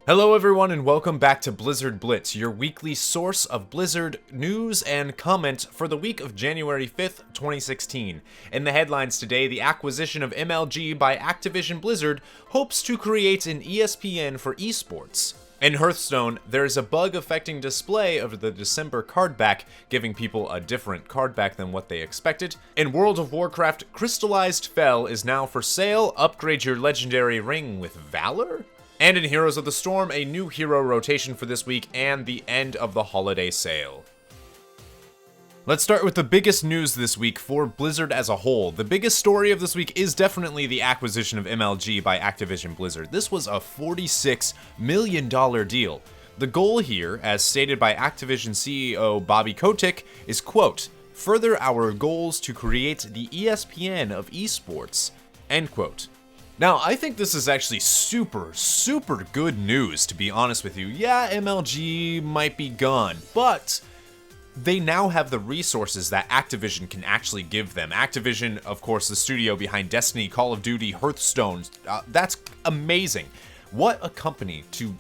Hello everyone and welcome back to Blizzard Blitz, your weekly source of Blizzard news and comment for the week of January 5th, 2016. In the headlines today, the acquisition of MLG by Activision Blizzard hopes to create an ESPN for esports. In Hearthstone, there is a bug affecting display of the December card back, giving people a different card back than what they expected. In World of Warcraft, Crystallized Fel is now for sale. Upgrade your legendary ring with Valor? And in Heroes of the Storm, a new hero rotation for this week and the end of the holiday sale. Let's start with the biggest news this week for Blizzard as a whole. The biggest story of this week is definitely the acquisition of MLG by Activision Blizzard. This was a $46 million deal. The goal here, as stated by Activision CEO Bobby Kotick, is, quote, further our goals to create the ESPN of esports, end quote. Now, I think this is actually super good news, to be honest with you. Yeah, MLG might be gone, but they now have the resources that Activision can actually give them. Activision, of course, the studio behind Destiny, Call of Duty, Hearthstone, that's amazing. What a company to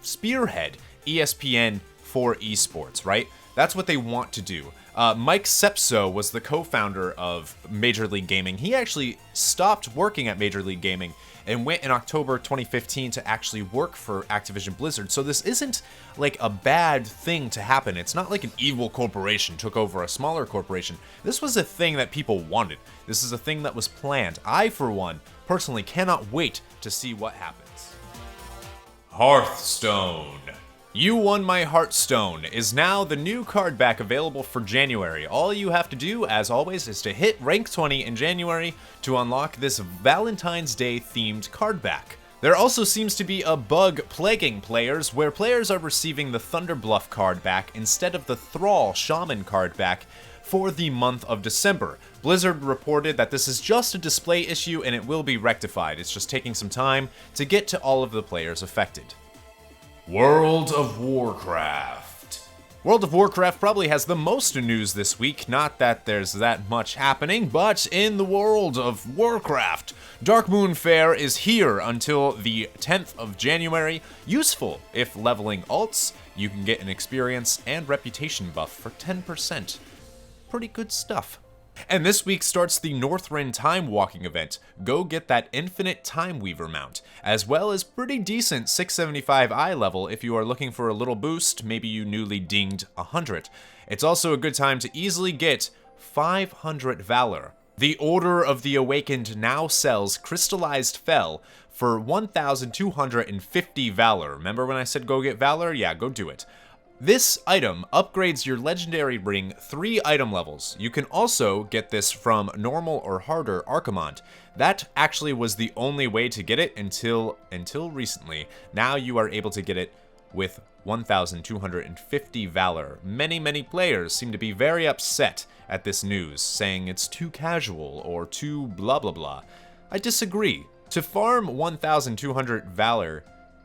spearhead ESPN for esports, right? That's what they want to do. Mike Sepso was the co-founder of Major League Gaming. He actually stopped working at Major League Gaming and went in October 2015 to actually work for Activision Blizzard. So this isn't like a bad thing to happen. It's not like an evil corporation took over a smaller corporation. This was a thing that people wanted. This is a thing that was planned. I, for one, personally cannot wait to see what happens. Hearthstone. You Won My Hearthstone is now the new card back available for January. All you have to do, as always, is to hit rank 20 in January to unlock this Valentine's Day themed card back. There also seems to be a bug plaguing players where players are receiving the Thunderbluff card back instead of the Thrall Shaman card back for the month of December. Blizzard reported that this is just a display issue and it will be rectified. It's just taking some time to get to all of the players affected. World of Warcraft. World of Warcraft probably has the most news this week. Not that there's that much happening, but in the World of Warcraft, Darkmoon Faire is here until the 10th of January. Useful if leveling alts. You can get an experience and reputation buff for 10%. Pretty good stuff. And this week starts the Northrend Timewalking event. Go get that Infinite Time Weaver mount, as well as pretty decent 675 eye level if you are looking for a little boost, maybe you newly dinged 100. It's also a good time to easily get 500 Valor. The Order of the Awakened now sells Crystallized Fel for 1,250 Valor. Remember when I said go get Valor? Yeah, go do it. This item upgrades your legendary ring 3 item levels. You can also get this from normal or harder Archimond. That actually was the only way to get it until recently. Now you are able to get it with 1,250 Valor. Many players seem to be very upset at this news, saying it's too casual or too blah blah blah. I disagree. To farm 1,200 Valor,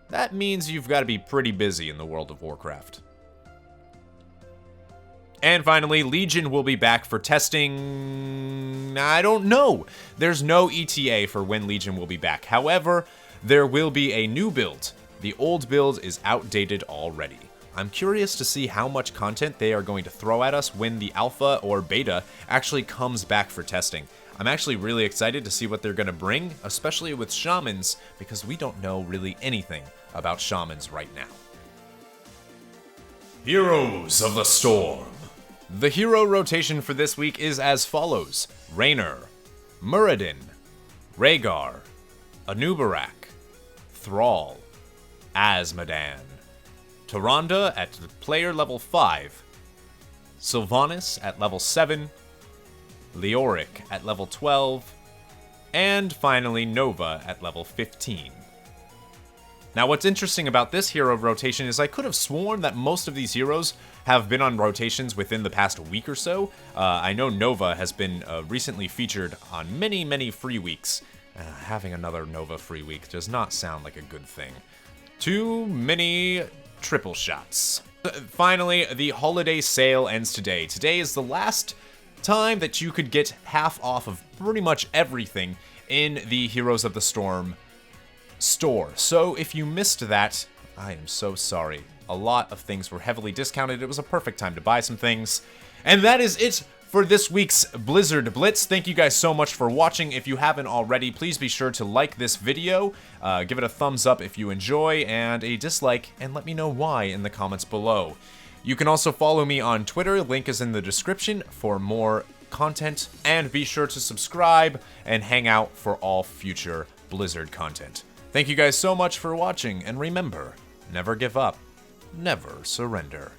that means you've got to be pretty busy in the World of Warcraft. And finally, Legion will be back for testing. I don't know. There's no ETA for when Legion will be back. However, there will be a new build. The old build is outdated already. I'm curious to see how much content they are going to throw at us when the alpha or beta actually comes back for testing. I'm actually really excited to see what they're going to bring, especially with shamans, because we don't know really anything about shamans right now. Heroes of the Storm. The hero rotation for this week is as follows: Raynor, Muradin, Rhaegar, Anubarak, Thrall, Azmodan, Tyrande at player level 5, Sylvanas at level 7, Leoric at level 12, and finally Nova at level 15. Now, what's interesting about this hero rotation is I could have sworn that most of these heroes have been on rotations within the past week or so. I know Nova has been recently featured on many free weeks. Having another Nova free week does not sound like a good thing. Too many triple shots. Finally, the holiday sale ends today. Today is the last time that you could get half off of pretty much everything in the Heroes of the Storm store. So if you missed that, I am so sorry. A lot of things were heavily discounted. It was a perfect time to buy some things. And that is it for this week's Blizzard Blitz. Thank you guys so much for watching. If you haven't already, please be sure to like this video, give it a thumbs up if you enjoy, and a dislike, and let me know why in the comments below. You can also follow me on Twitter, link is in the description for more content, and be sure to subscribe and hang out for all future Blizzard content. Thank you guys so much for watching, and remember, never give up, never surrender.